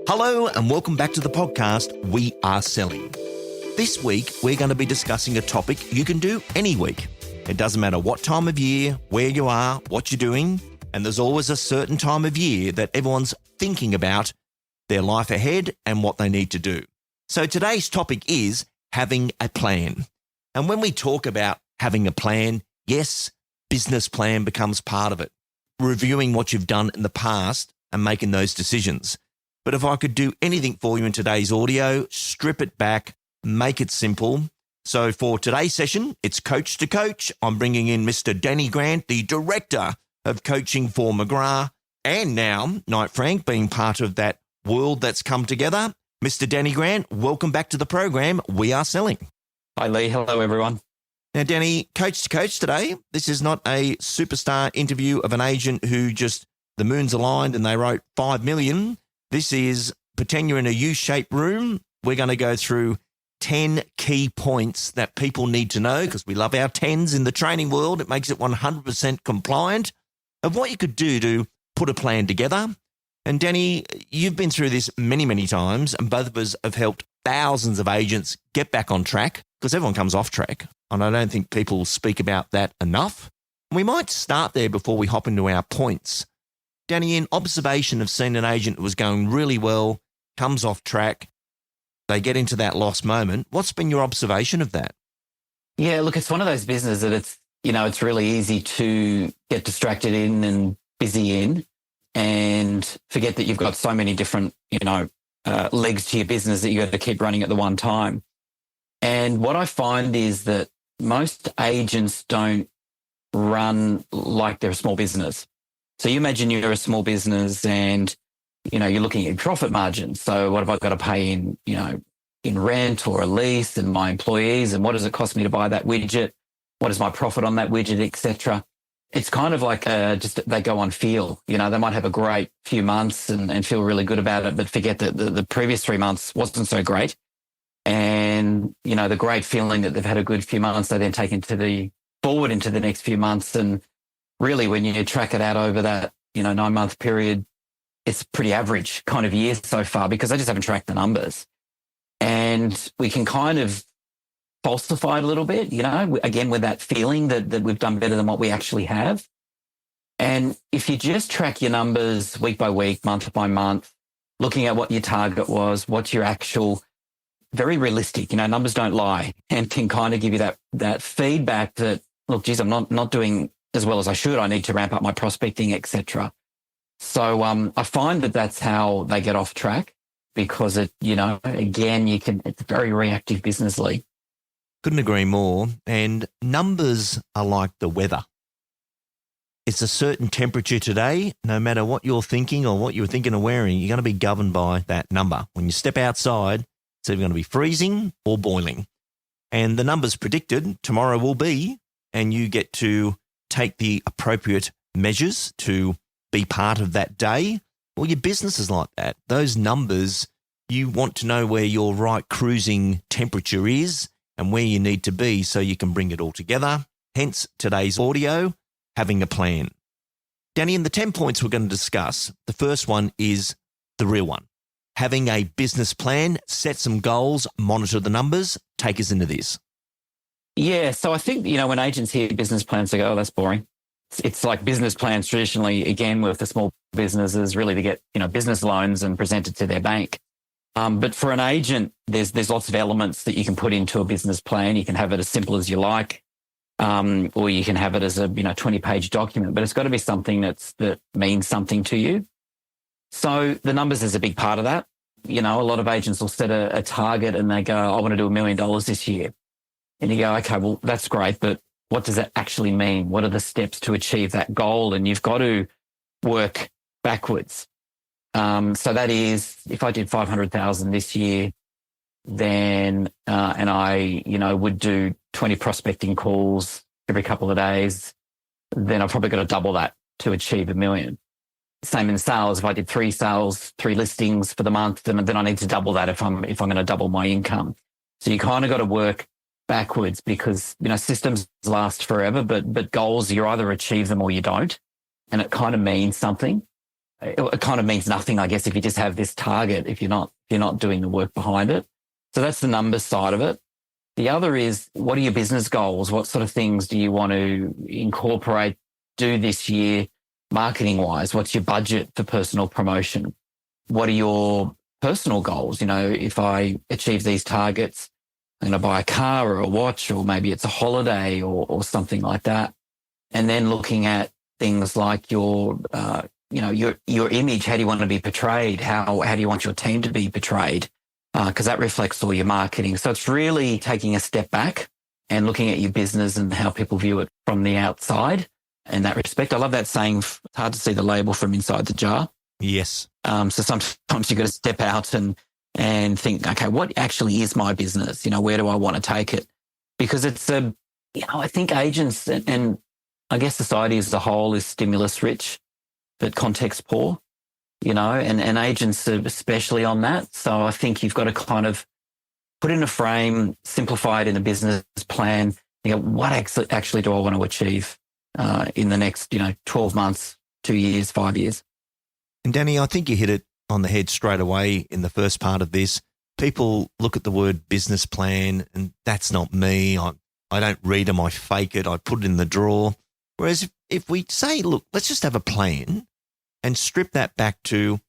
Hello and welcome back to the podcast, We Are Selling. This week, we're going to be discussing a topic you can do any week. It doesn't matter what time of year, where you are, what you're doing, and there's always a certain time of year that everyone's thinking about their life ahead and what they need to do. So today's topic is having a plan. And when we talk about having a plan, yes, business plan becomes part of it. Reviewing what you've done in the past and making those decisions. But if I could do anything for you in today's audio, strip it back, make it simple. So for today's session, it's Coach to Coach. I'm bringing in Mr. Danny Grant, the Director of Coaching for McGrath, and now Knight Frank being part of that world that's come together. Mr. Danny Grant, welcome back to the program, We Are Selling. Hi, Lee. Hello, everyone. Now, Danny, Coach to Coach today. This is not a superstar interview of an agent who just the moon's aligned and they wrote 5 million. This is pretend you're in a U-shaped room. We're going to go through 10 key points that people need to know because we love our 10s in the training world. It makes it 100% compliant of what you could do to put a plan together. And Danny, you've been through this many, many times, and both of us have helped thousands of agents get back on track because everyone comes off track. And I don't think people speak about that enough. We might start there before we hop into our points. Danny, in observation of seeing an agent that was going really well, comes off track, they get into that lost moment. What's been your observation of that? Yeah, look, it's one of those businesses that it's really easy to get distracted in and busy in and forget that you've got so many different, legs to your business that you got to keep running at the one time. And what I find is that most agents don't run like they're a small business. So you imagine you're a small business and, you're looking at profit margins. So what have I got to pay in rent or a lease and my employees, and what does it cost me to buy that widget? What is my profit on that widget, etc. It's kind of like just they go on feel. They might have a great few months and feel really good about it, but forget that the previous 3 months wasn't so great. And, the great feeling that they've had a good few months, they then take forward into the next few months. And really, when you track it out over that, 9-month period, it's pretty average kind of year so far because I just haven't tracked the numbers. And we can kind of falsify it a little bit, again, with that feeling that we've done better than what we actually have. And if you just track your numbers week by week, month by month, looking at what your target was, what's your actual, very realistic, numbers don't lie, and can kind of give you that feedback that, look, geez, I'm not doing as well as I should. I need to ramp up my prospecting, etc. So I find that that's how they get off track because again, it's a very reactive business, Lee. Couldn't agree more. And numbers are like the weather. It's a certain temperature today. No matter what you're thinking or what you're thinking of wearing, you're going to be governed by that number. When you step outside, it's either going to be freezing or boiling. And the numbers predicted tomorrow will be, and you get to take the appropriate measures to be part of that day. Well, your business is like that. Those numbers, you want to know where your right cruising temperature is and where you need to be so you can bring it all together. Hence today's audio, having a plan. Danny, in the 10 points we're going to discuss, the first one is the real one. Having a business plan, set some goals, monitor the numbers. Take us into this. Yeah, so I think, when agents hear business plans, they go, oh, that's boring. It's like business plans traditionally, again, with the small businesses, really to get, business loans and present it to their bank. But for an agent, there's lots of elements that you can put into a business plan. You can have it as simple as you like, or you can have it as a 20-page document. But it's got to be something that means something to you. So the numbers is a big part of that. A lot of agents will set a target and they go, I want to do $1 million this year. And you go, okay, well, that's great, but what does that actually mean? What are the steps to achieve that goal? And you've got to work backwards. So that is, if I did 500,000 this year, then, and I, would do 20 prospecting calls every couple of days, then I've probably got to double that to achieve $1 million. Same in sales. If I did 3 sales, 3 listings for the month, then I need to double that if I'm going to double my income. So you kind of got to work backwards because, systems last forever, but goals, you either achieve them or you don't. And it kind of means something. it kind of means nothing, I guess, if you just have this target, if you're not doing the work behind it. So that's the numbers side of it. The other is, what are your business goals? What sort of things do you want to incorporate, do this year marketing wise? What's your budget for personal promotion? What are your personal goals? You know, if I achieve these targets, I'm going to buy a car or a watch, or maybe it's a holiday or something like that. And then looking at things like your image. How do you want to be portrayed? How do you want your team to be portrayed? Because that reflects all your marketing. So it's really taking a step back and looking at your business and how people view it from the outside in that respect. I love that saying, it's hard to see the label from inside the jar. Yes. So sometimes you've got to step out and think, okay, what actually is my business? You know, where do I want to take it? Because it's I think agents and I guess society as a whole is stimulus rich, but context poor, you know, and agents are especially on that. So I think you've got to kind of put in a frame, simplify it in a business plan. You know, what actually do I want to achieve in the next, 12 months, 2 years, 5 years? And Danny, I think you hit it on the head straight away in the first part of this. People look at the word business plan and that's not me. I don't read them, I fake it, I put it in the drawer. Whereas if we say, look, let's just have a plan and strip that back to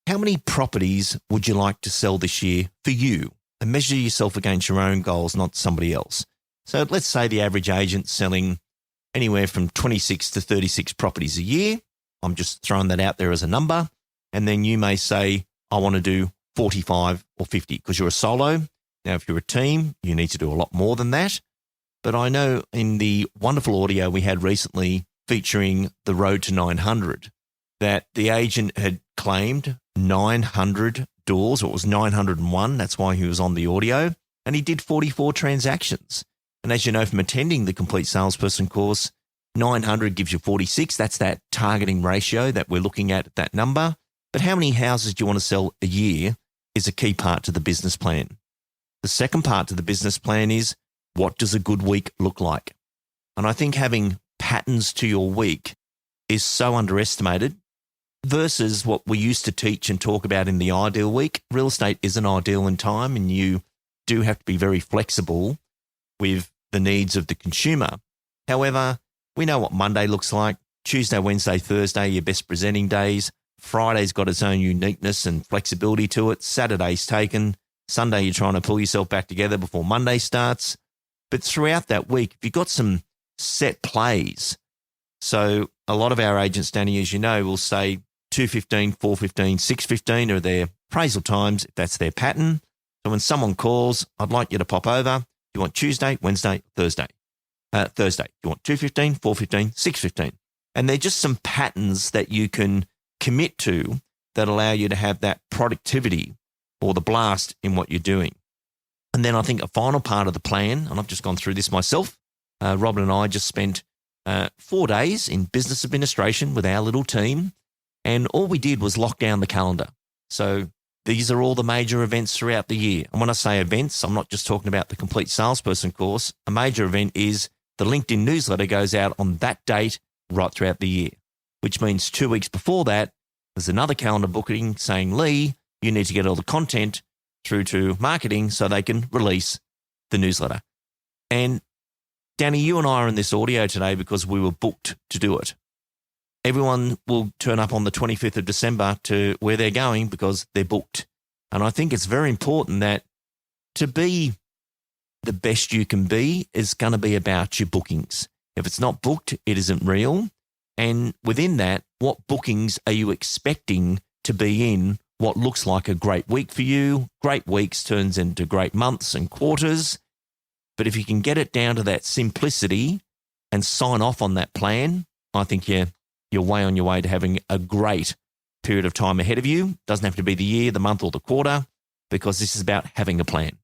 how many properties would you like to sell this year for you, and measure yourself against your own goals, not somebody else. So let's say the average agent's selling anywhere from 26 to 36 properties a year. I'm just throwing that out there as a number. And then you may say, I want to do 45 or 50 because you're a solo. Now, if you're a team, you need to do a lot more than that. But I know in the wonderful audio we had recently featuring the Road to 900, that the agent had claimed 900 doors, or it was 901. That's why he was on the audio. And he did 44 transactions. And as you know from attending the Complete Salesperson course, 900 gives you 46. That's that targeting ratio that we're looking at that number. But how many houses do you want to sell a year is a key part to the business plan. The second part to the business plan is, what does a good week look like? And I think having patterns to your week is so underestimated versus what we used to teach and talk about in the ideal week. Real estate isn't ideal in time, and you do have to be very flexible with the needs of the consumer. However, we know what Monday looks like. Tuesday, Wednesday, Thursday, your best presenting days. Friday's got its own uniqueness and flexibility to it. Saturday's taken. Sunday, you're trying to pull yourself back together before Monday starts. But throughout that week, if you've got some set plays, so a lot of our agents, Danny, as you know, will say 2:15, 4:15, 6:15 are their appraisal times, if that's their pattern. So when someone calls, I'd like you to pop over. You want Tuesday, Wednesday, Thursday. Thursday. You want 2:15, 4:15, 6:15. And they're just some patterns that you can commit to that allow you to have that productivity or the blast in what you're doing. And then I think a final part of the plan, and I've just gone through this myself, Robin and I just spent 4 days in business administration with our little team, and all we did was lock down the calendar. So these are all the major events throughout the year. And when I say events, I'm not just talking about the Complete Salesperson course. A major event is the LinkedIn newsletter goes out on that date right throughout the year, which means 2 weeks before that, there's another calendar booking saying, Lee, you need to get all the content through to marketing so they can release the newsletter. And Danny, you and I are in this audio today because we were booked to do it. Everyone will turn up on the 25th of December to where they're going because they're booked. And I think it's very important that to be the best you can be is going to be about your bookings. If it's not booked, it isn't real. And within that, what bookings are you expecting to be in what looks like a great week for you? Great weeks turns into great months and quarters. But if you can get it down to that simplicity and sign off on that plan, I think you're way on your way to having a great period of time ahead of you. Doesn't have to be the year, the month, or the quarter, because this is about having a plan.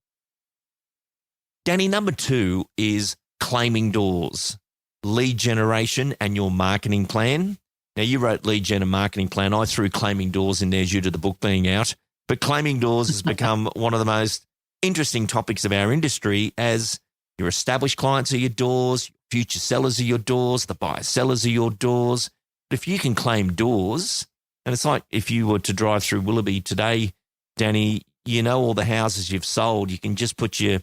Danny, number 2 is claiming doors, lead generation, and your marketing plan. Now, you wrote lead gen and marketing plan. I threw claiming doors in there due to the book being out. But claiming doors has become one of the most interesting topics of our industry, as your established clients are your doors, future sellers are your doors, the buyer sellers are your doors. But if you can claim doors, And it's like if you were to drive through Willoughby today, Danny, you know all the houses you've sold. You can just put your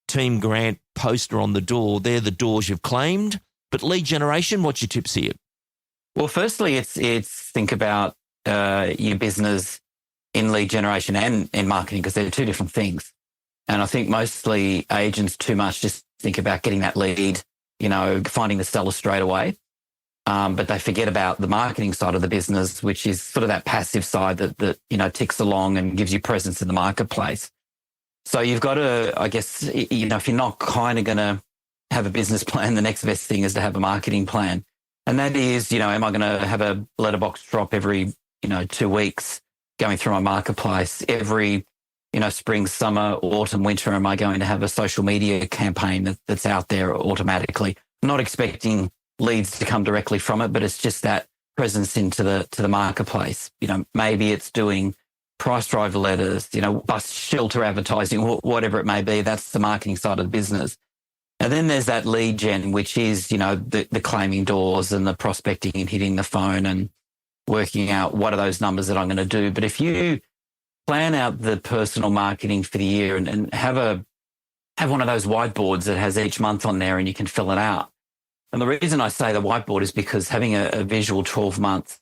Team Grant poster on the door. They're the doors you've claimed. But lead generation, what's your tips here? Well, firstly, it's think about your business in lead generation and in marketing, because they're two different things. And I think mostly agents too much just think about getting that lead, finding the seller straight away. But they forget about the marketing side of the business, which is sort of that passive side that ticks along and gives you presence in the marketplace. So you've got to, I guess, if you're not kind of going to have a business plan, the next best thing is to have a marketing plan. And that is, am I going to have a letterbox drop every, 2 weeks going through my marketplace? Every, spring, summer, autumn, winter, am I going to have a social media campaign that's out there automatically? I'm not expecting leads to come directly from it, but it's just that presence into the marketplace. Maybe it's doing price driver letters, bus shelter advertising, whatever it may be. That's the marketing side of the business. And then there's that lead gen, which is, the claiming doors and the prospecting and hitting the phone and working out what are those numbers that I'm going to do. But if you plan out the personal marketing for the year and have one of those whiteboards that has each month on there and you can fill it out. And the reason I say the whiteboard is because having a visual 12 months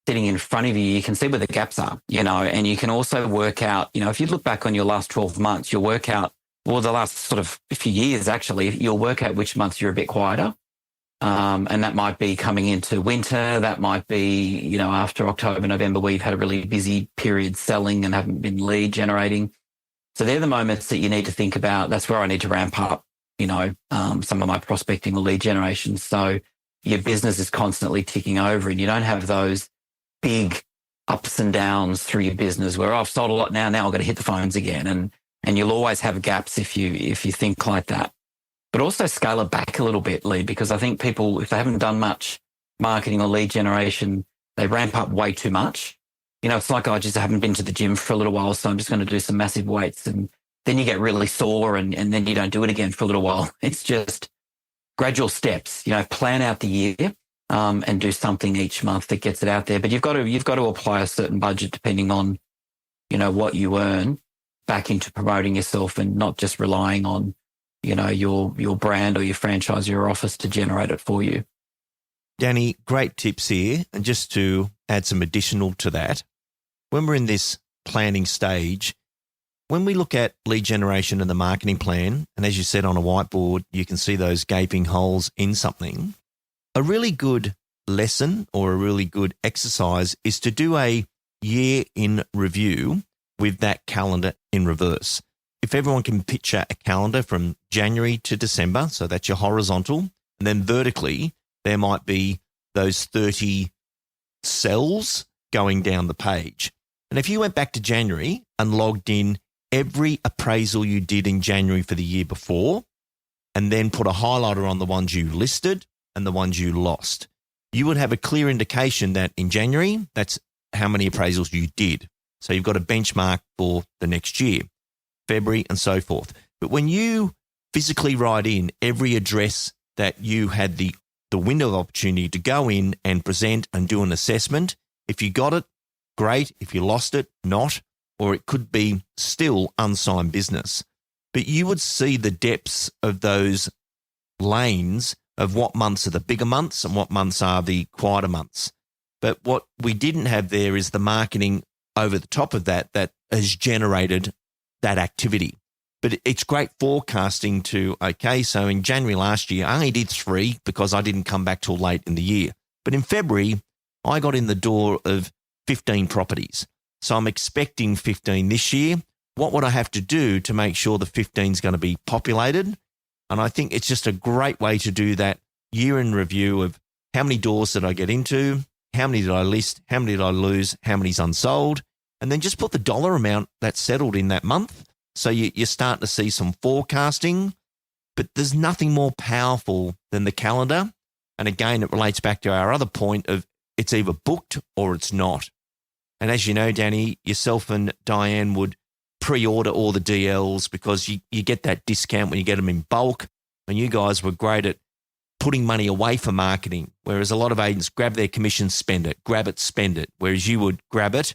sitting in front of you, you can see where the gaps are, and you can also work out, if you look back on your last 12 months, you'll work out, well, the last sort of few years, actually, you'll work out which months you're a bit quieter. And that might be coming into winter. That might be, after October, November, where you've had a really busy period selling and haven't been lead generating. So they're the moments that you need to think about. That's where I need to ramp up, some of my prospecting or lead generation. So your business is constantly ticking over and you don't have those big ups and downs through your business where I've sold a lot now I've got to hit the phones again. And you'll always have gaps if you think like that. But also scale it back a little bit, Lee, because I think people, if they haven't done much marketing or lead generation, they ramp up way too much. It's like I just haven't been to the gym for a little while, so I'm just going to do some massive weights. And then you get really sore and then you don't do it again for a little while. It's just gradual steps, plan out the year and do something each month that gets it out there. But you've got to apply a certain budget depending on, what you earn back into promoting yourself and not just relying on, your brand or your franchise or your office to generate it for you. Danny, great tips here. And just to add some additional to that, when we're in this planning stage, when we look at lead generation and the marketing plan, and as you said on a whiteboard, you can see those gaping holes in something, a really good lesson or a really good exercise is to do a year in review with that calendar in reverse. If everyone can picture a calendar from January to December, so that's your horizontal, and then vertically, there might be those 30 cells going down the page. And if you went back to January and logged in every appraisal you did in January for the year before, and then put a highlighter on the ones you listed and the ones you lost, you would have a clear indication that in January, that's how many appraisals you did. So you've got a benchmark for the next year, February and so forth. But when you physically write in every address that you had the window of opportunity to go in and present and do an assessment, if you got it, great. If you lost it, not. Or it could be still unsigned business. But you would see the depths of those lanes of what months are the bigger months and what months are the quieter months. But what we didn't have there is the marketing over the top of that has generated that activity. But it's great forecasting to, okay, so in January last year, I only did 3 because I didn't come back till late in the year. But in February, I got in the door of 15 properties. So I'm expecting 15 this year. What would I have to do to make sure the 15 is going to be populated? And I think it's just a great way to do that year in review of how many doors did I get into, how many did I list, how many did I lose, how many's unsold, and then just put the dollar amount that's settled in that month. So you're starting to see some forecasting, but there's nothing more powerful than the calendar. And again, it relates back to our other point of it's either booked or it's not. And as you know, Danny, yourself and Diane would pre-order all the DLs because you get that discount when you get them in bulk. And you guys were great at putting money away for marketing, whereas a lot of agents grab their commission, spend it, grab it, spend it, whereas you would grab it,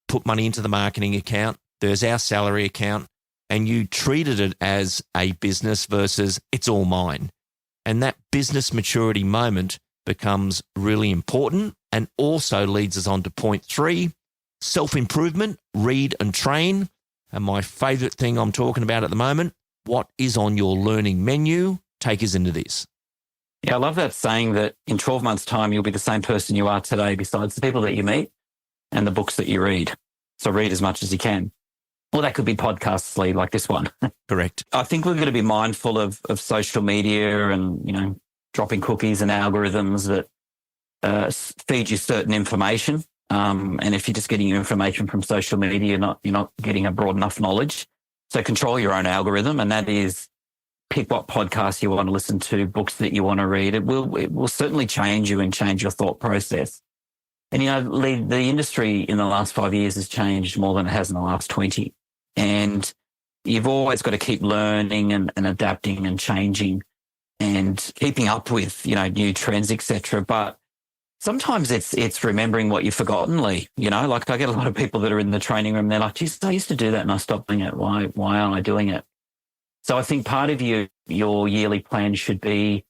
put money into the marketing account, there's our salary account, and you treated it as a business versus it's all mine. And that business maturity moment becomes really important and also leads us on to point 3, self-improvement, read and train. And my favourite thing I'm talking about at the moment, what is on your learning menu? Take us into this. Yeah, I love that saying that in 12 months' time, you'll be the same person you are today besides the people that you meet and the books that you read. So read as much as you can. Well, that could be podcasts, Lee, like this one. Correct. I think we're going to be mindful of social media and, dropping cookies and algorithms that feed you certain information. And if you're just getting your information from social media, you're not getting a broad enough knowledge. So control your own algorithm, and that is pick what podcasts you want to listen to, books that you want to read. It will certainly change you and change your thought process. And, Lee, the industry in the last 5 years has changed more than it has in the last 20. And you've always got to keep learning and adapting and changing and keeping up with, new trends, etc. But sometimes it's remembering what you've forgotten, Lee. Like I get a lot of people that are in the training room, they're like, geez, I used to do that and I stopped doing it. Why aren't I doing it? So I think part of your yearly plan should be,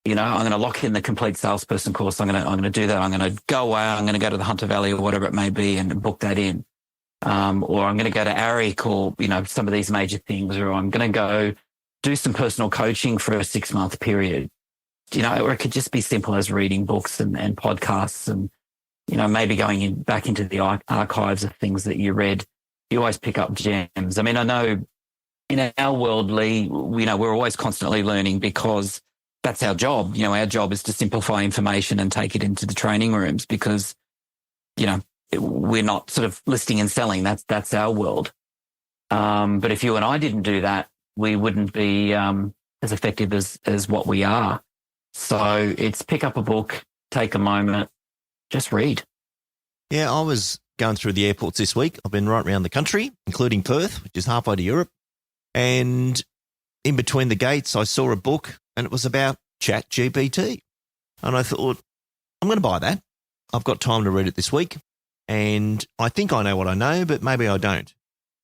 I'm going to lock in the complete salesperson course. I'm going to do that. I'm going to go away. I'm going to go to the Hunter Valley or whatever it may be and book that in. Or I'm going to go to ARIC or, some of these major things, or I'm going to go do some personal coaching for a 6-month period. Or it could just be simple as reading books and podcasts and, maybe going back into the archives of things that you read. You always pick up gems. I mean, I know in our world, Lee, we're always constantly learning because that's our job. Our job is to simplify information and take it into the training rooms because, we're not sort of listing and selling. That's our world. But if you and I didn't do that, we wouldn't be as effective as what we are. So it's pick up a book, take a moment, just read. Yeah, I was going through the airports this week. I've been right around the country, including Perth, which is halfway to Europe. And in between the gates, I saw a book and it was about ChatGPT. And I thought, I'm going to buy that. I've got time to read it this week. And I think I know what I know, but maybe I don't.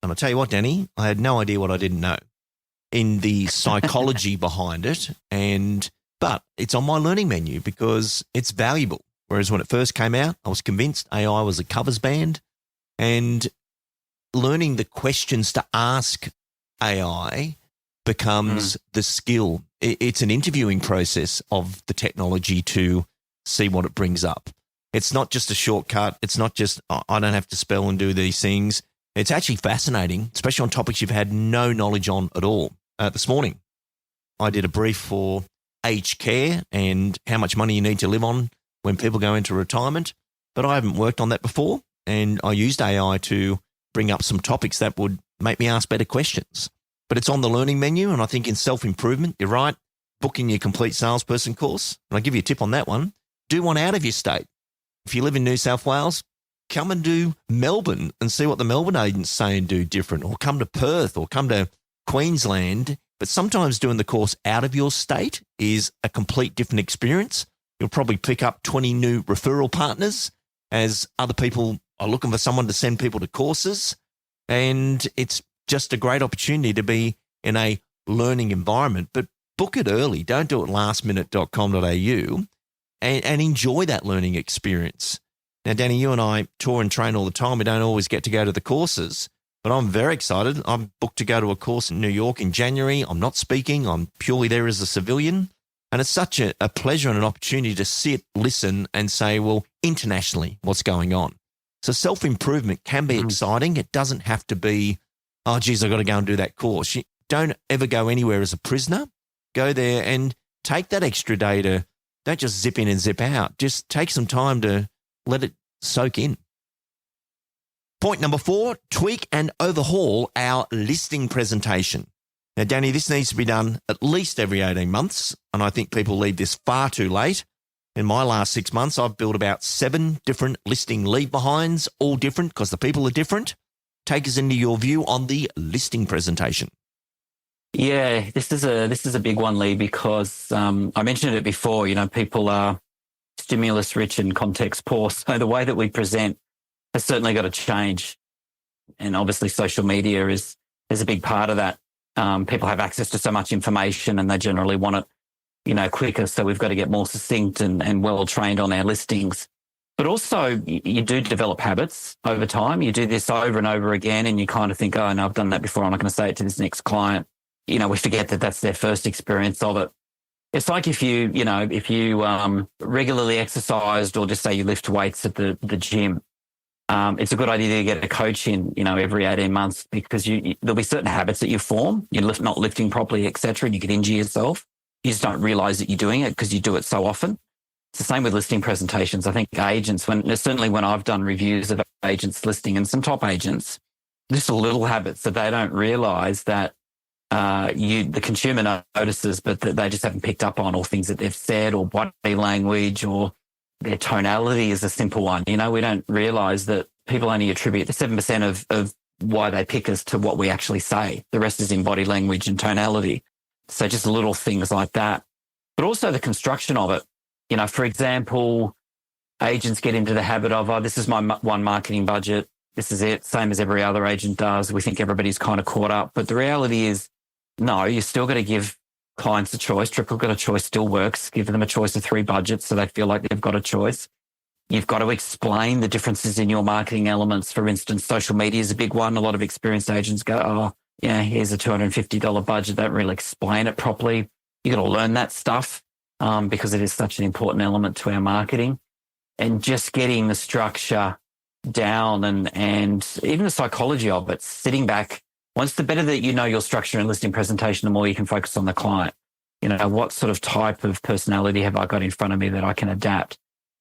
And I'll tell you what, Danny, I had no idea what I didn't know in the psychology behind it. But it's on my learning menu because it's valuable. Whereas when it first came out, I was convinced AI was a covers band, and learning the questions to ask AI becomes the skill. It's an interviewing process of the technology to see what it brings up. It's not just a shortcut. It's not just, I don't have to spell and do these things. It's actually fascinating, especially on topics you've had no knowledge on at all. This morning, I did a brief for aged care and how much money you need to live on when people go into retirement, but I haven't worked on that before, and I used AI to bring up some topics that would make me ask better questions. But it's on the learning menu, and I think in self-improvement, you're right, booking your complete salesperson course, and I'll give you a tip on that one, do one out of your state. If you live in New South Wales, come and do Melbourne and see what the Melbourne agents say and do different, or come to Perth or come to Queensland. But sometimes doing the course out of your state is a complete different experience. You'll probably pick up 20 new referral partners as other people are looking for someone to send people to courses. And it's just a great opportunity to be in a learning environment. But book it early. Don't do it lastminute.com.au and enjoy that learning experience. Now, Danny, you and I tour and train all the time. We don't always get to go to the courses, but I'm very excited. I'm booked to go to a course in New York in January. I'm not speaking. I'm purely there as a civilian. And it's such a pleasure and an opportunity to sit, listen, and say, well, internationally, what's going on? So self-improvement can be exciting. It doesn't have to be, oh, geez, I've got to go and do that course. You don't ever go anywhere as a prisoner. Go there and take that extra day to, don't just zip in and zip out. Just take some time to let it soak in. Point number 4, tweak and overhaul our listing presentation. Now, Danny, this needs to be done at least every 18 months, and I think people leave this far too late. In my last 6 months, I've built about 7 different listing leave behinds, all different because the people are different. Take us into your view on the listing presentation. Yeah, this is a big one, Lee, because I mentioned it before. People are stimulus rich and context poor, so the way that we present has certainly got to change. And obviously, social media is a big part of that. People have access to so much information, and they generally want it, quicker. So we've got to get more succinct and well trained on our listings. But also, you do develop habits over time. You do this over and over again, and you kind of think, oh, no, I've done that before. I'm not going to say it to this next client. We forget that that's their first experience of it. It's like if you regularly exercised, or just say you lift weights at the gym. It's a good idea to get a coach in, every 18 months, because there'll be certain habits that you form. You're not lifting properly, etc., and you could injure yourself. You just don't realize that you're doing it because you do it so often. It's the same with listing presentations. I think agents, certainly when I've done reviews of agents listing, and some top agents, just little habits that they don't realize that the consumer notices, but that they just haven't picked up on, or things that they've said, or body language, or their tonality is a simple one. We don't realize that people only attribute the 7% of why they pick us to what we actually say. The rest is in body language and tonality. So just little things like that. But also the construction of it. For example, agents get into the habit of, oh, this is my one marketing budget. This is it. Same as every other agent does. We think everybody's kind of caught up. But the reality is, no, you're still got to give clients a choice. Triple got a choice still works. Give them a choice of 3 budgets so they feel like they've got a choice. You've got to explain the differences in your marketing elements. For instance, social media is a big one. A lot of experienced agents go, oh, yeah, here's a $250 budget. Don't really explain it properly. You got to learn that stuff because it is such an important element to our marketing. And just getting the structure down and even the psychology of it, sitting back. The better that you know your structure and listing presentation, the more you can focus on the client. What sort of type of personality have I got in front of me that I can adapt?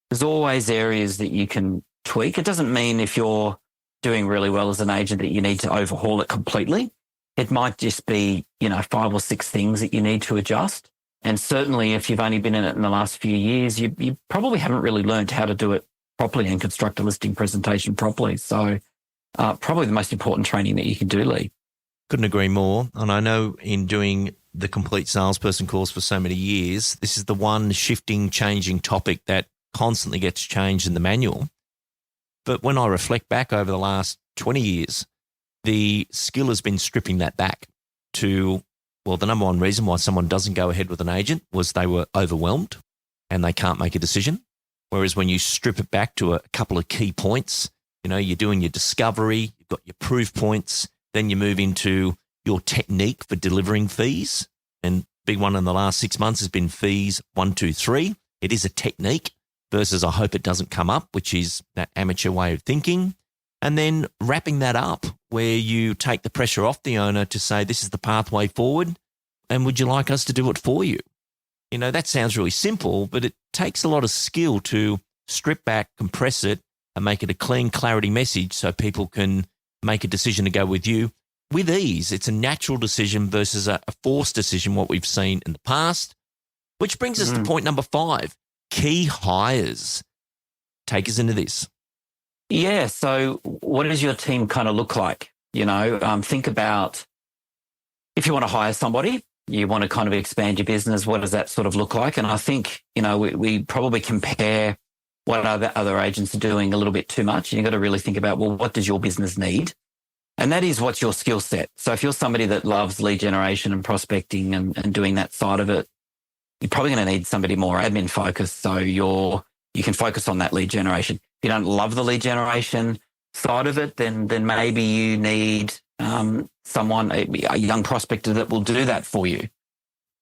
There's always areas that you can tweak. It doesn't mean if you're doing really well as an agent that you need to overhaul it completely. It might just be, 5 or 6 things that you need to adjust. And certainly if you've only been in it in the last few years, you probably haven't really learned how to do it properly and construct a listing presentation properly. So probably the most important training that you can do, Lee. Couldn't agree more. And I know in doing the complete salesperson course for so many years, this is the one shifting, changing topic that constantly gets changed in the manual. But when I reflect back over the last 20 years, the skill has been stripping that back to, well, the number one reason why someone doesn't go ahead with an agent was they were overwhelmed and they can't make a decision. Whereas when you strip it back to a couple of key points, you're doing your discovery, you've got your proof points, then you move into your technique for delivering fees. And big one in the last 6 months has been fees 1, 2, 3. It is a technique versus I hope it doesn't come up, which is that amateur way of thinking. And then wrapping that up where you take the pressure off the owner to say, this is the pathway forward. And would you like us to do it for you? That sounds really simple, but it takes a lot of skill to strip back, compress it, and make it a clean, clarity message so people can make a decision to go with you with ease. It's a natural decision versus a forced decision, what we've seen in the past, which brings us to point number 5, key hires. Take us into this. Yeah. So what does your team kind of look like? Think about if you want to hire somebody, you want to kind of expand your business, what does that sort of look like? And I think, we probably compare what other agents are doing a little bit too much. And you've got to really think about, well, what does your business need? And that is what's your skill set. So if you're somebody that loves lead generation and prospecting and doing that side of it, you're probably going to need somebody more admin focused. So you can focus on that lead generation. If you don't love the lead generation side of it, then maybe you need someone, a young prospector that will do that for you.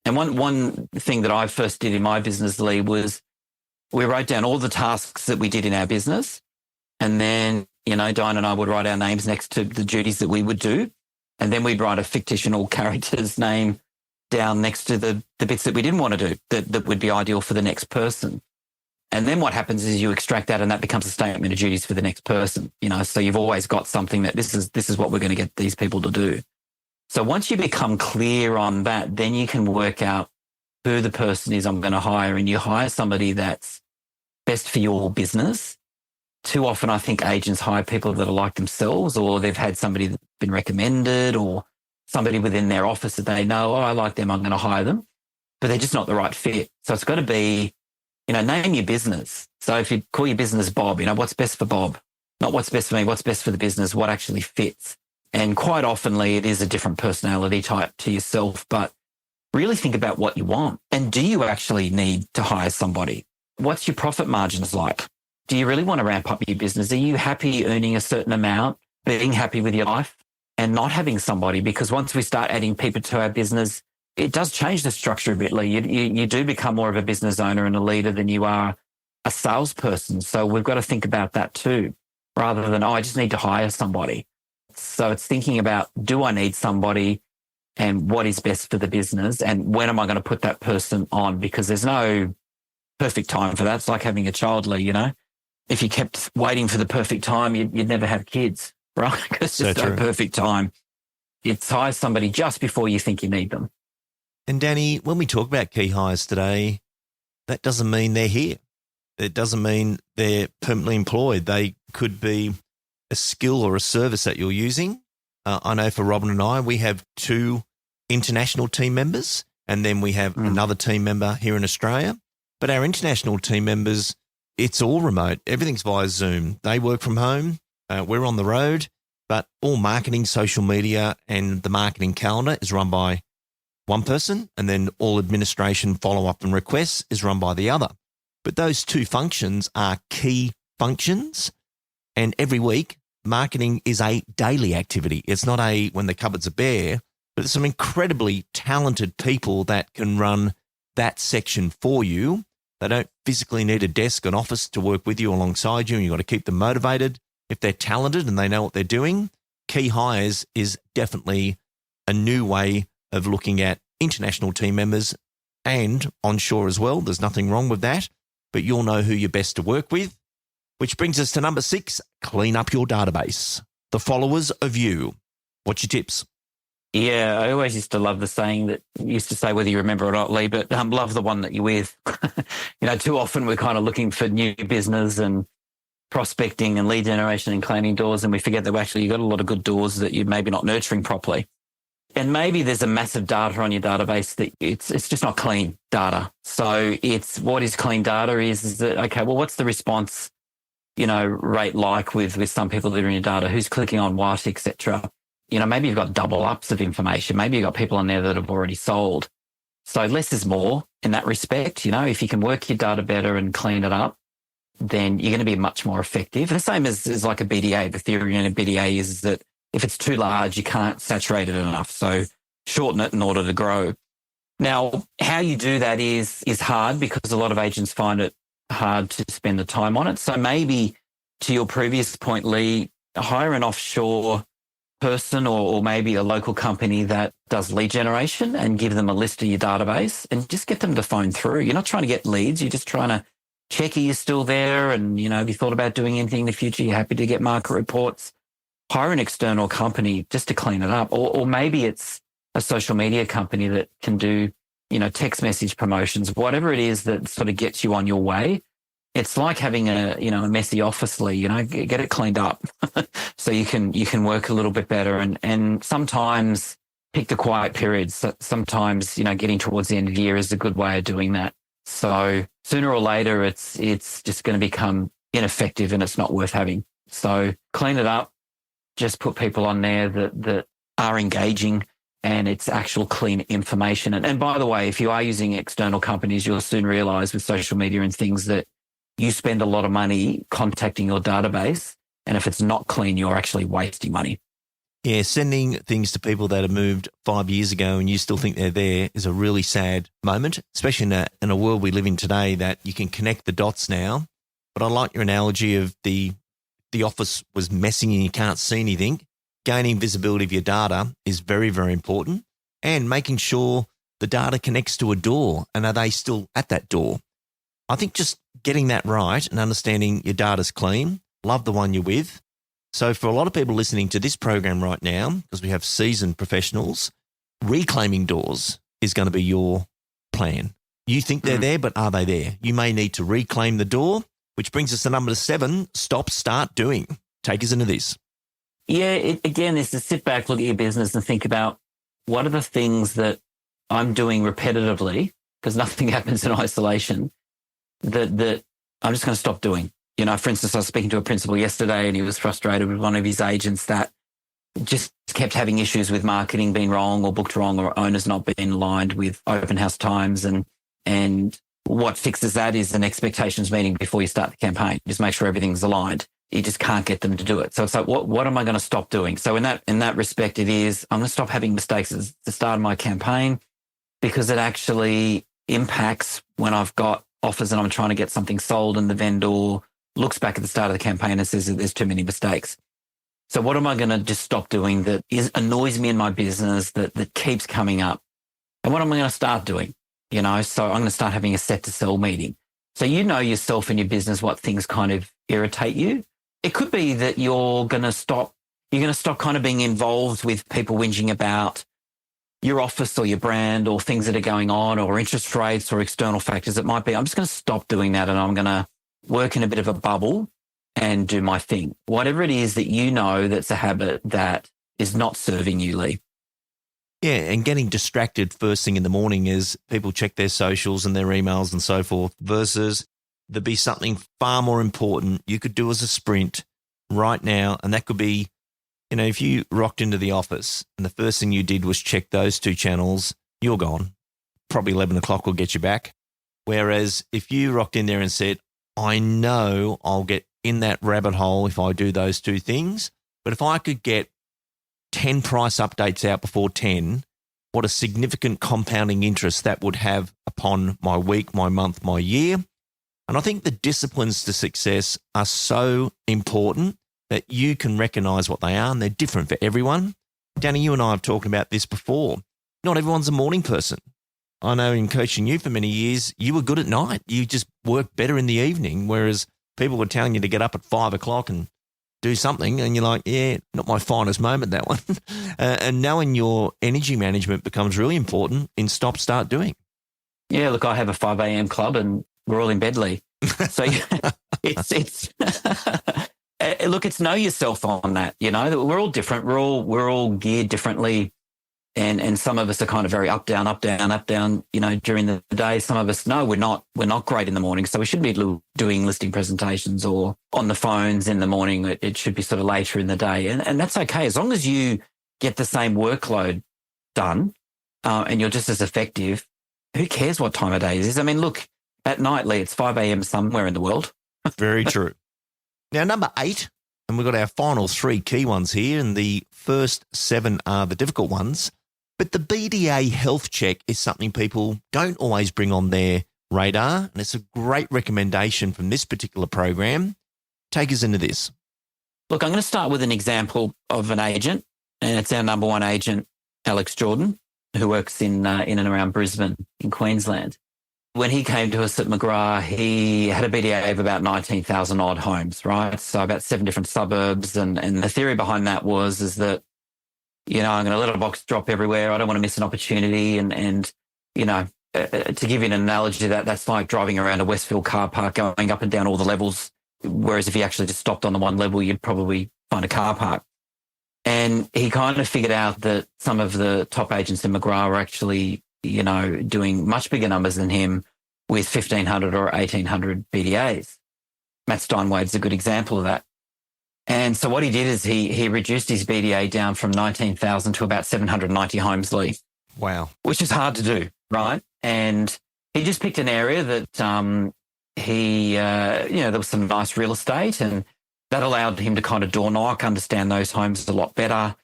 And one thing that I first did in my business, Lee, was we wrote down all the tasks that we did in our business. And then, Diane and I would write our names next to the duties that we would do. And then we'd write a fictional character's name down next to the bits that we didn't want to do that would be ideal for the next person. And then what happens is you extract that and that becomes a statement of duties for the next person. So you've always got something that this is what we're going to get these people to do. So once you become clear on that, then you can work out who the person is I'm going to hire, and you hire somebody that's best for your business. Too often, I think agents hire people that are like themselves, or they've had somebody that's been recommended, or somebody within their office that they know, oh, I like them, I'm going to hire them, but they're just not the right fit. So it's got to be, name your business. So if you call your business Bob, what's best for Bob? Not what's best for me, what's best for the business, what actually fits. And quite oftenly it is a different personality type to yourself, but really think about what you want. And do you actually need to hire somebody? What's your profit margins like? Do you really want to ramp up your business? Are you happy earning a certain amount, being happy with your life and not having somebody? Because once we start adding people to our business, it does change the structure a bit, Lee. You do become more of a business owner and a leader than you are a salesperson. So we've got to think about that too, rather than, I just need to hire somebody. So it's thinking about, do I need somebody and what is best for the business and when am I going to put that person on? Because there's no perfect time for that. It's like having a child, Lee, If you kept waiting for the perfect time, you'd never have kids, right? Because there's no perfect time. It's hire somebody just before you think you need them. And Danny, when we talk about key hires today, that doesn't mean they're here. It doesn't mean they're permanently employed. They could be a skill or a service that you're using. I know for Robin and I, we have 2 international team members, and then we have another team member here in Australia. But our international team members, it's all remote. Everything's via Zoom. They work from home. We're on the road, but all marketing, social media, and the marketing calendar is run by one person, and then all administration, follow-up and requests is run by the other. But those 2 functions are key functions, and every week, marketing is a daily activity. It's not a when the cupboards are bare, but there's some incredibly talented people that can run that section for you. They don't physically need a desk, an office to work with you alongside you, and you've got to keep them motivated. If they're talented and they know what they're doing, key hires is definitely a new way of looking at international team members and onshore as well. There's nothing wrong with that, but you'll know who you're best to work with. Which brings us to number 6, clean up your database. The followers of you. What's your tips? Yeah, I always used to love the saying that used to say, whether you remember it or not, Lee, but love the one that you're with. Too often we're kind of looking for new business and prospecting and lead generation and cleaning doors, and we forget that you've got a lot of good doors that you're maybe not nurturing properly. And maybe there's a massive data on your database that it's just not clean data. So it's what is clean data is that, okay, well, what's the response, rate like with some people that are in your data, who's clicking on what, et cetera. Maybe you've got double ups of information. Maybe you've got people on there that have already sold. So less is more in that respect. If you can work your data better and clean it up, then you're going to be much more effective. The same as like a BDA. The theory in a BDA is that if it's too large, you can't saturate it enough. So shorten it in order to grow. Now, how you do that is hard because a lot of agents find it hard to spend the time on it. So maybe to your previous point, Lee, hire an offshore person or maybe a local company that does lead generation and give them a list of your database and just get them to phone through. You're not trying to get leads. You're just trying to check, are you still there? And, have you thought about doing anything in the future? You're happy to get market reports. Hire an external company just to clean it up. Or maybe it's a social media company that can do, text message promotions, whatever it is that sort of gets you on your way. It's like having a messy office, Lee, get it cleaned up so you can work a little bit better. And sometimes pick the quiet periods. Sometimes, getting towards the end of the year is a good way of doing that. So sooner or later, it's just going to become ineffective and it's not worth having. So clean it up. Just put people on there that are engaging and it's actual clean information. And by the way, if you are using external companies, you'll soon realize with social media and things that you spend a lot of money contacting your database. And if it's not clean, you're actually wasting money. Yeah, sending things to people that have moved 5 years ago and you still think they're there is a really sad moment, especially in a world we live in today that you can connect the dots now. But I like your analogy of the office was messing and you can't see anything. Gaining visibility of your data is very, very important, and making sure the data connects to a door and are they still at that door? I think just getting that right and understanding your data's clean, love the one you're with. So for a lot of people listening to this program right now, because we have seasoned professionals, reclaiming doors is going to be your plan. You think they're there, but are they there? You may need to reclaim the door, which brings us to number 7, stop, start, doing. Take us into this. Yeah, again, is to sit back, look at your business and think about what are the things that I'm doing repetitively, because nothing happens in isolation, that I'm just going to stop doing. You know, for instance, I was speaking to a principal yesterday and he was frustrated with one of his agents that just kept having issues with marketing being wrong or booked wrong or owners not being aligned with open house times. And what fixes that is an expectations meeting before you start the campaign. Just make sure everything's aligned. You just can't get them to do it. So it's like, what am I going to stop doing? So in that respect, it is, I'm going to stop having mistakes at the start of my campaign, because it actually impacts when I've got offers and I'm trying to get something sold and the vendor looks back at the start of the campaign and says that there's too many mistakes. So what am I going to just stop doing that annoys me in my business, that keeps coming up? And what am I going to start doing? You know, so I'm going to start having a set to sell meeting. So you know yourself and your business, what things kind of irritate you. It could be that you're going to stop kind of being involved with people whinging about your office or your brand or things that are going on or interest rates or external factors. It might be, I'm just going to stop doing that and I'm going to work in a bit of a bubble and do my thing. Whatever it is that you know that's a habit that is not serving you, Lee. Yeah, and getting distracted first thing in the morning as people check their socials and their emails and so forth, versus there be something far more important you could do as a sprint right now. And that could be, you know, if you rocked into the office and the first thing you did was check those two channels, you're gone. Probably 11 o'clock will get you back. Whereas if you rocked in there and said, I know I'll get in that rabbit hole if I do those two things, but if I could get 10 price updates out before 10, what a significant compounding interest that would have upon my week, my month, my year. And I think the disciplines to success are so important that you can recognize what they are, and they're different for everyone. Danny, you and I have talked about this before. Not everyone's a morning person. I know in coaching you for many years, you were good at night. You just worked better in the evening, whereas people were telling you to get up at 5 o'clock and do something, and you're like, yeah, not my finest moment, that one. And knowing your energy management becomes really important in stop, start, doing. Yeah, look, I have a 5 a.m. club and we're all in bed, Lee. So it's look, it's know yourself on that. You know, we're all different. We're all geared differently. And some of us are kind of very up, down, you know, during the day. Some of us, no, we're not great in the morning. So we shouldn't be doing listing presentations or on the phones in the morning. It should be sort of later in the day. And that's okay. As long as you get the same workload done and you're just as effective, who cares what time of day it is? I mean, look, at night, Lee, it's 5 a.m. somewhere in the world. Very true. Now, number 8, and we've got our final 3 key ones here, and the first 7 are the difficult ones. But the BDA health check is something people don't always bring on their radar, and it's a great recommendation from this particular program. Take us into this. Look, I'm going to start with an example of an agent, and it's our number one agent, Alex Jordan, who works in and around Brisbane in Queensland. When he came to us at McGrath, he had a BDA of about 19,000 odd homes, right? So about 7 different suburbs. And the theory behind that is that, you know, I'm going to let a box drop everywhere. I don't want to miss an opportunity. And you know, to give you an analogy to that, that's like driving around a Westfield car park, going up and down all the levels. Whereas if you actually just stopped on the one level, you'd probably find a car park. And he kind of figured out that some of the top agents in McGrath were actually, you know, doing much bigger numbers than him with 1,500 or 1,800 BDAs. Matt Steinwade's a good example of that. And so what he did is he reduced his BDA down from 19,000 to about 790 homes, Lee. Wow. Which is hard to do, right? And he just picked an area that you know, there was some nice real estate, and that allowed him to kind of door knock, understand those homes a lot better.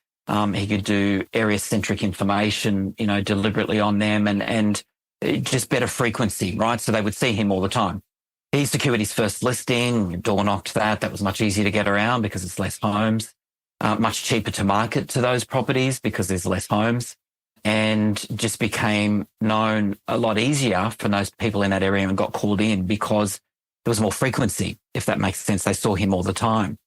He could do area-centric information, you know, deliberately on them and just better frequency, right? So they would see him all the time. He secured his first listing, door knocked that. That was much easier to get around because it's less homes, much cheaper to market to those properties because there's less homes, and just became known a lot easier for those people in that area and got called in because there was more frequency, if that makes sense. They saw him all the time.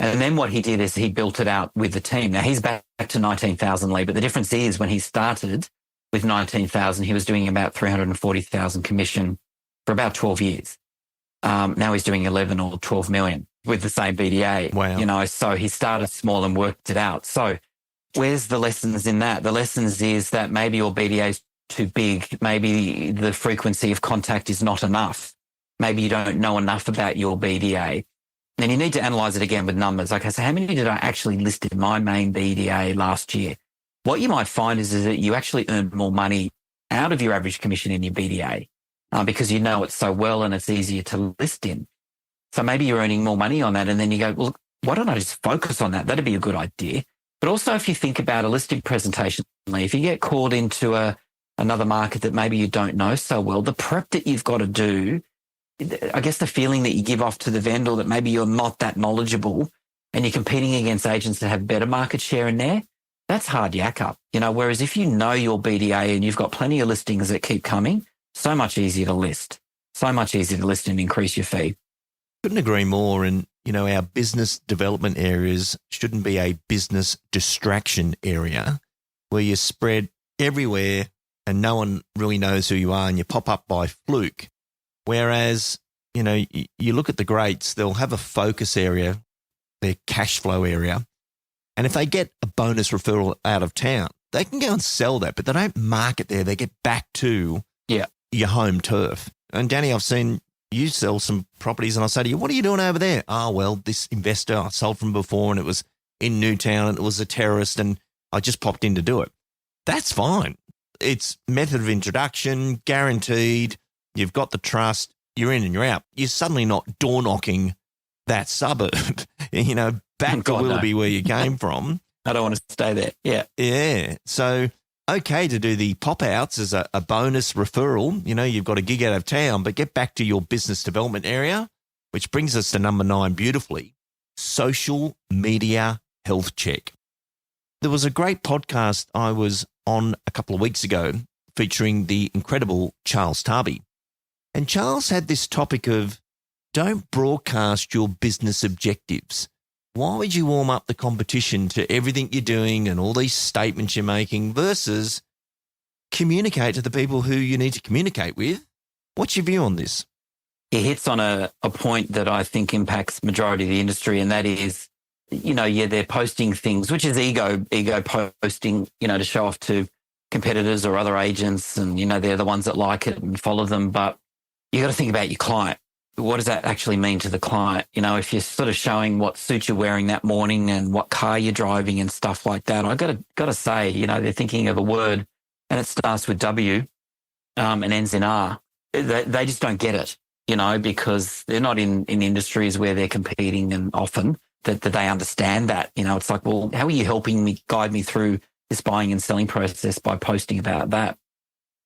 And then what he did is he built it out with the team. Now he's back to 19,000, Lee, but the difference is when he started with 19,000, he was doing about 340,000 commission for about 12 years. Now he's doing 11 or 12 million with the same BDA. Wow. You know, so he started small and worked it out. So Where's the lessons in that? The lessons is that maybe your BDA is too big. Maybe the frequency of contact is not enough. Maybe you don't know enough about your BDA. Then you need to analyze it again with numbers. Okay, so how many did I actually list in my main BDA last year? What you might find is that you actually earn more money out of your average commission in your BDA because you know it so well and it's easier to list in. So maybe you're earning more money on that and then you go, well, why don't I just focus on that? That'd be a good idea. But also if you think about a listing presentation, if you get called into another market that maybe you don't know so well, the prep that you've got to do, I guess the feeling that you give off to the vendor that maybe you're not that knowledgeable and you're competing against agents that have better market share in there, that's hard yak up. Whereas if you know your BDA and you've got plenty of listings that keep coming, so much easier to list. So much easier to list and increase your fee. Couldn't agree more. And, our business development areas shouldn't be a business distraction area where you're spread everywhere and no one really knows who you are and you pop up by fluke. Whereas, you look at the greats, they'll have a focus area, their cash flow area. And if they get a bonus referral out of town, they can go and sell that, but they don't market there. They get back to your home turf. And Danny, I've seen you sell some properties and I'll say to you, what are you doing over there? Oh, well, this investor I sold from before and it was in Newtown and it was a terrorist and I just popped in to do it. That's fine. It's method of introduction, guaranteed. You've got the trust. You're in and you're out. You're suddenly not door knocking that suburb, back to Willoughby where you came from. I don't want to stay there. Yeah. Yeah. So, okay to do the pop-outs as a bonus referral. You've got a gig out of town, but get back to your business development area, which brings us to number 9 beautifully, social media health check. There was a great podcast I was on a couple of weeks ago featuring the incredible Charles Tarby. And Charles had this topic of don't broadcast your business objectives. Why would you warm up the competition to everything you're doing and all these statements you're making versus communicate to the people who you need to communicate with? What's your view on this? He hits on a point that I think impacts majority of the industry, and that is, they're posting things, which is ego posting, to show off to competitors or other agents, and, they're the ones that like it and follow them. But you got to think about your client. What does that actually mean to the client? If you're sort of showing what suit you're wearing that morning and what car you're driving and stuff like that, I got to say, they're thinking of a word and it starts with W and ends in R. They just don't get it, because they're not in industries where they're competing and often that they understand that. It's like, well, how are you helping me guide me through this buying and selling process by posting about that?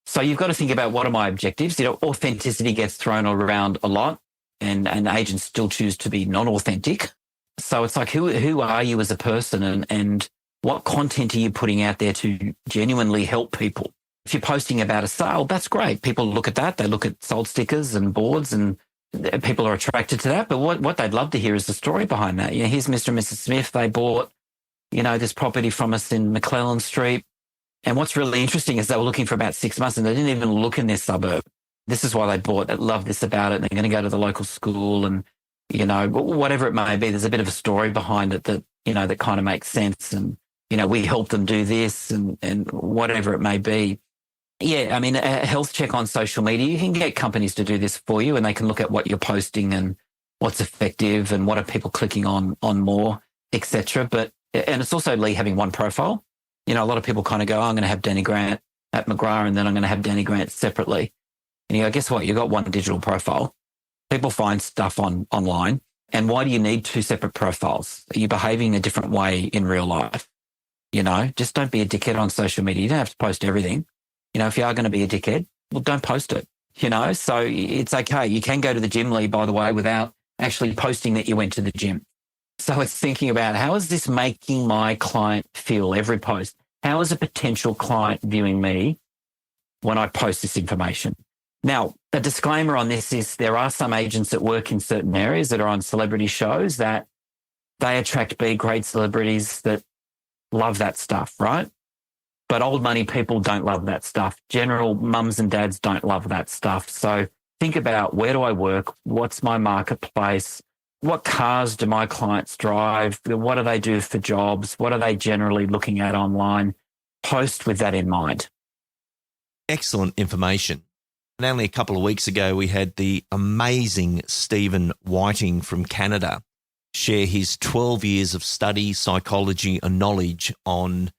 So you've got to think about what are my objectives. Authenticity gets thrown around a lot and agents still choose to be non-authentic. So it's like, who are you as a person and what content are you putting out there to genuinely help people? If you're posting about a sale, that's great. People look at that. They look at sold stickers and boards and people are attracted to that. But what they'd love to hear is the story behind that. Here's Mr. and Mrs. Smith. They bought, this property from us in McClellan Street. And what's really interesting is they were looking for about 6 months and they didn't even look in their suburb. This is why they bought it, love this about it. They're going to go to the local school and, whatever it may be, there's a bit of a story behind it that, that kind of makes sense. And, we help them do this and whatever it may be. Yeah, I mean, a health check on social media, you can get companies to do this for you and they can look at what you're posting and what's effective and what are people clicking on more, etc. And it's also Lee having one profile. A lot of people kind of go, I'm going to have Danny Grant at McGrath and then I'm going to have Danny Grant separately. And you go, guess what? You've got one digital profile. People find stuff online. And why do you need 2 separate profiles? Are you behaving a different way in real life? Just don't be a dickhead on social media. You don't have to post everything. If you are going to be a dickhead, well, don't post it, So it's okay. You can go to the gym, Lee, by the way, without actually posting that you went to the gym. So it's thinking about how is this making my client feel every post? How is a potential client viewing me when I post this information? Now, a disclaimer on this is there are some agents that work in certain areas that are on celebrity shows that they attract B-grade celebrities that love that stuff, right? But old money people don't love that stuff. General mums and dads don't love that stuff. So think about where do I work? What's my marketplace? what cars do my clients drive? What do they do for jobs? What are they generally looking at online? Post with that in mind. Excellent information. And only a couple of weeks ago, we had the amazing Stephen Whiting from Canada share his 12 years of study, psychology and knowledge on,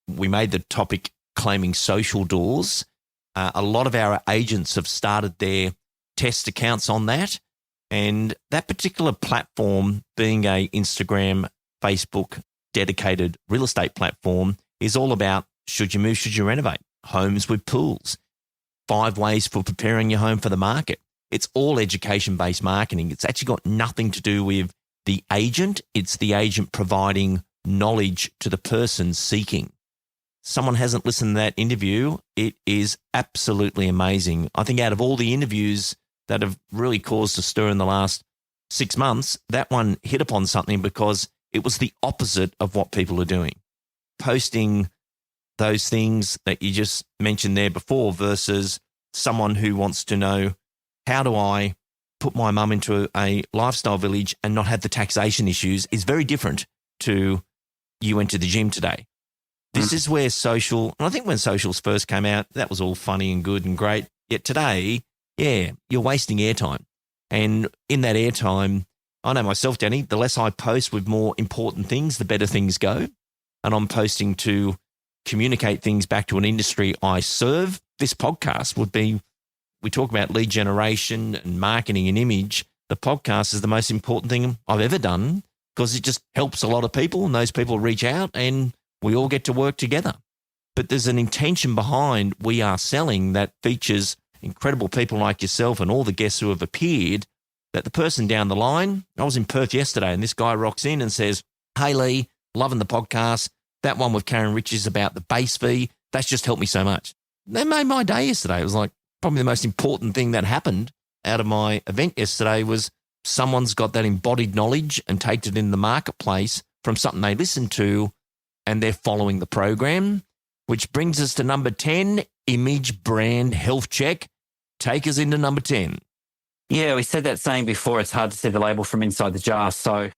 we made the topic claiming social doors. A lot of our agents have started their test accounts on that. And that particular platform, being a Instagram, Facebook dedicated real estate platform, is all about should you move, should you renovate, homes with pools, 5 ways for preparing your home for the market. It's all education-based marketing. It's actually got nothing to do with the agent. It's the agent providing knowledge to the person seeking. Someone hasn't listened to that interview. It is absolutely amazing. I think out of all the interviews that have really caused a stir in the last 6 months, that one hit upon something because it was the opposite of what people are doing. Posting those things that you just mentioned there before versus someone who wants to know, how do I put my mum into a lifestyle village and not have the taxation issues, is very different to you went to the gym today. This is where social, and I think when socials first came out, that was all funny and good and great. Yet today, yeah, you're wasting airtime. And in that airtime, I know myself, Danny, the less I post with more important things, the better things go. And I'm posting to communicate things back to an industry I serve. This podcast would be, we talk about lead generation and marketing and image. The podcast is the most important thing I've ever done because it just helps a lot of people and those people reach out and we all get to work together. But there's an intention behind We Are Selling that features incredible people like yourself and all the guests who have appeared, that the person down the line, I was in Perth yesterday and this guy rocks in and says, "Hey Lee, loving the podcast. That one with Karen Riches about the base fee, that's just helped me so much." That made my day yesterday. It was like probably the most important thing that happened out of my event yesterday was someone's got that embodied knowledge and takes it in the marketplace from something they listened to and they're following the program, which brings us to number 10, image brand health check. Take us into number 10. Yeah, we said that saying before, it's hard to see the label from inside the jar. So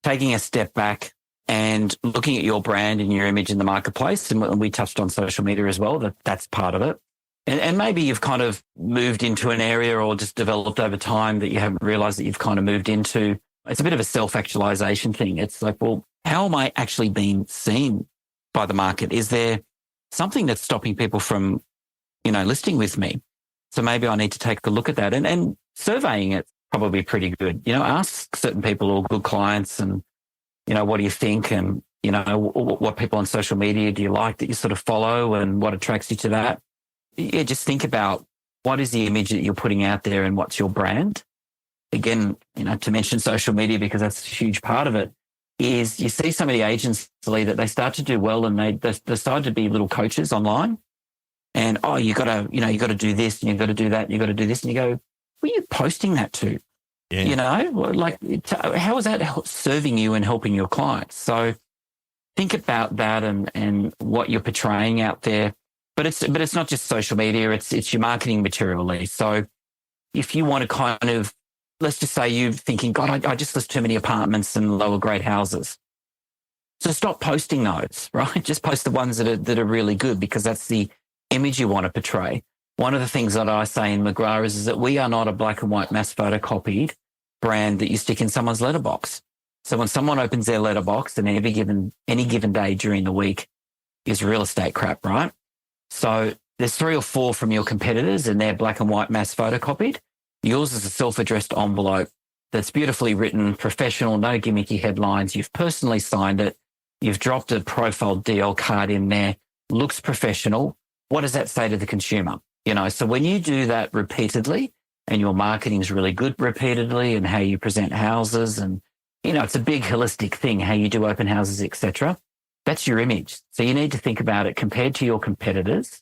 taking a step back and looking at your brand and your image in the marketplace, and we touched on social media as well, that's part of it. And maybe you've kind of moved into an area or just developed over time that you haven't realized that you've kind of moved into. It's a bit of a self-actualization thing. It's like, well, how am I actually being seen by the market? Is there something that's stopping people from, listing with me? So maybe I need to take a look at that. And surveying it's probably pretty good. Ask certain people or good clients and, what do you think? And, what people on social media do you like that you sort of follow and what attracts you to that? Yeah, just think about what is the image that you're putting out there and what's your brand? Again, to mention social media because that's a huge part of it, is you see some of the agents that they start to do well and they decide to be little coaches online. And, you got to do this and you got to do that and you got to do this. And you go, who are you posting that to? Yeah. How is that serving you and helping your clients? So think about that and what you're portraying out there. But it's not just social media, it's your marketing material, Lee. So if you want to kind of, let's just say you're thinking, God, I just list too many apartments and lower grade houses. So stop posting those, right? Just post the ones that are really good because that's the image you want to portray. One of the things that I say in McGrath is that we are not a black and white mass photocopied brand that you stick in someone's letterbox. So when someone opens their letterbox and any given day during the week is real estate crap, right? So there's 3 or 4 from your competitors and they're black and white mass photocopied. Yours is a self-addressed envelope that's beautifully written, professional, no gimmicky headlines. You've personally signed it. You've dropped a profile DL card in there. Looks professional. What does that say to the consumer? So when you do that repeatedly and your marketing is really good repeatedly and how you present houses and, it's a big holistic thing, how you do open houses, etc. That's your image. So you need to think about it compared to your competitors.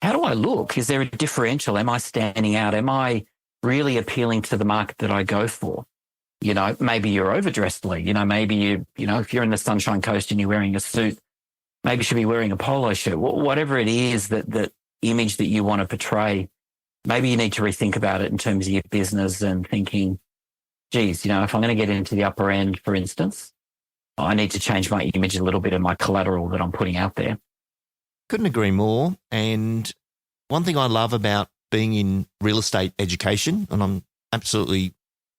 How do I look? Is there a differential? Am I standing out? Am I really appealing to the market that I go for? Maybe you're overdressed, Lee. Maybe if you're in the Sunshine Coast and you're wearing a suit, maybe you should be wearing a polo shirt. Whatever it is that image that you want to portray, maybe you need to rethink about it in terms of your business and thinking, geez, if I'm going to get into the upper end, for instance, I need to change my image a little bit and my collateral that I'm putting out there. Couldn't agree more. And one thing I love about being in real estate education, and I'm absolutely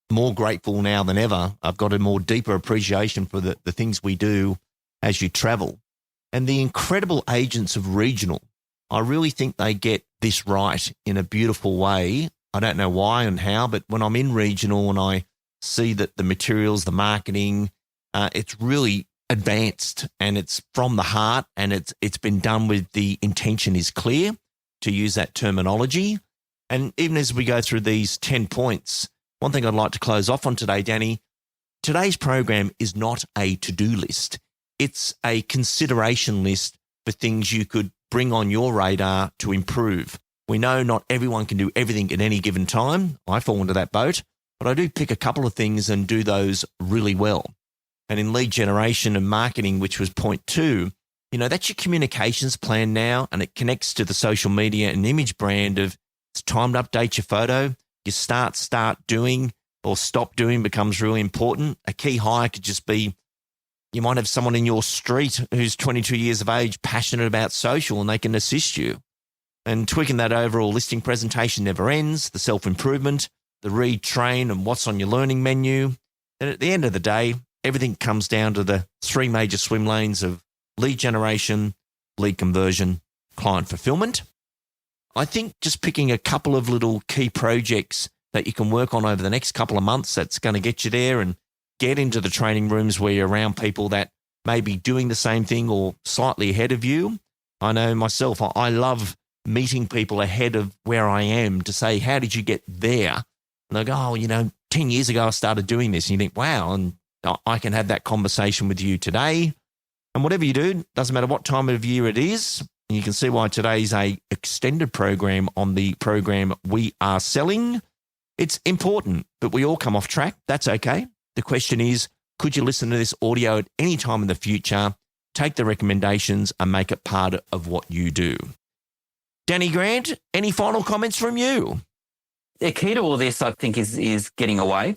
more grateful now than ever, I've got a more deeper appreciation for the things we do as you travel. And the incredible agents of regional, I really think they get this right in a beautiful way. I don't know why and how, but when I'm in regional and I see that the materials, the marketing, it's really advanced and it's from the heart and it's been done with the intention is clear, to use that terminology. And even as we go through these 10 points, one thing I'd like to close off on today, Danny, today's program is not a to-do list. It's a consideration list for things you could bring on your radar to improve. We know not everyone can do everything at any given time. I fall into that boat, but I do pick a couple of things and do those really well. And in lead generation and marketing, which was point 2, that's your communications plan now, and it connects to the social media and image brand of it's time to update your photo. You start doing or stop doing becomes really important. A key hire could just be you might have someone in your street who's 22 years of age, passionate about social, and they can assist you. And tweaking that overall listing presentation never ends, the self-improvement, the read, train, and what's on your learning menu. And at the end of the day, everything comes down to the 3 major swim lanes of lead generation, lead conversion, client fulfillment. I think just picking a couple of little key projects that you can work on over the next couple of months that's going to get you there, and get into the training rooms where you're around people that may be doing the same thing or slightly ahead of you. I know myself, I love meeting people ahead of where I am to say, how did you get there? And they go, 10 years ago I started doing this. And you think, wow, and I can have that conversation with you today. And whatever you do, doesn't matter what time of year it is. And you can see why today's a extended program on the program We Are Selling. It's important, but we all come off track. That's okay. The question is, could you listen to this audio at any time in the future, take the recommendations and make it part of what you do? Danny Grant, any final comments from you? The key to all this, I think, is getting away.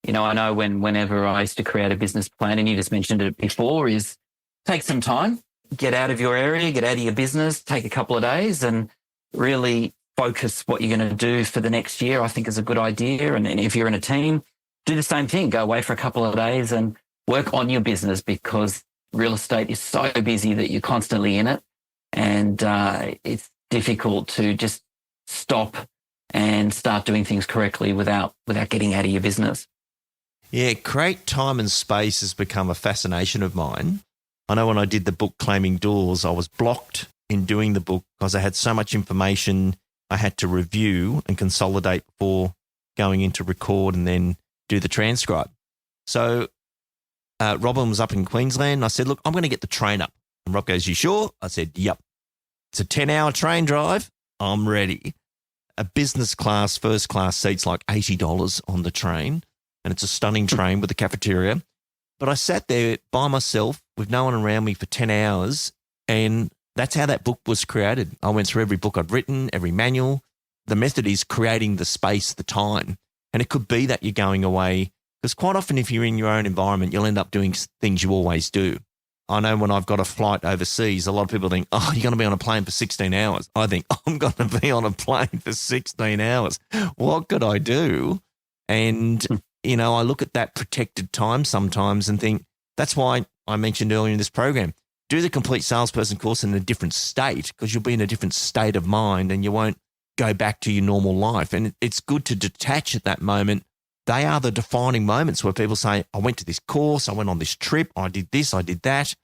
I know whenever I used to create a business plan, and you just mentioned it before, is take some time, get out of your area, get out of your business, take a couple of days and really focus what you're going to do for the next year, I think is a good idea. And if you're in a team, do the same thing. Go away for a couple of days and work on your business, because real estate is so busy that you're constantly in it. And it's difficult to just stop and start doing things correctly without getting out of your business. Yeah, create time and space has become a fascination of mine. I know when I did the book Claiming Doors, I was blocked in doing the book because I had so much information I had to review and consolidate before going into record and then do the transcribe. So Robin was up in Queensland. I said, look, I'm going to get the train up. And Rob goes, you sure? I said, yep. It's a 10-hour train drive. I'm ready. A business class, first class seat's like $80 on the train. And it's a stunning train with a cafeteria. But I sat there by myself with no one around me for 10 hours. And that's how that book was created. I went through every book I'd written, every manual. The method is creating the space, the time. And it could be that you're going away, because quite often if you're in your own environment, you'll end up doing things you always do. I know when I've got a flight overseas, a lot of people think, oh, you're going to be on a plane for 16 hours. I think, I'm going to be on a plane for 16 hours. What could I do? And, I look at that protected time sometimes and think, that's why I mentioned earlier in this program, do the complete salesperson course in a different state, because you'll be in a different state of mind and you won't go back to your normal life. And it's good to detach at that moment. They are the defining moments where people say, I went to this course, I went on this trip, I did this, I did that.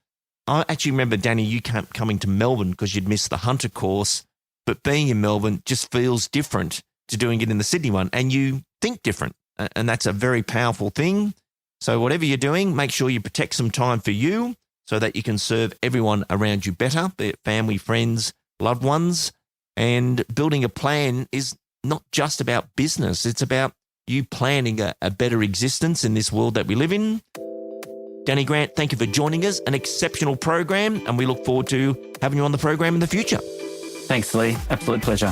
I actually remember, Danny, you coming to Melbourne because you'd missed the Hunter course, but being in Melbourne just feels different to doing it in the Sydney one, and you think different. And that's a very powerful thing. So whatever you're doing, make sure you protect some time for you so that you can serve everyone around you better, be it family, friends, loved ones. And building a plan is not just about business. It's about you planning a better existence in this world that we live in. Danny Grant, thank you for joining us. An exceptional program, and we look forward to having you on the program in the future. Thanks, Lee. Absolute pleasure.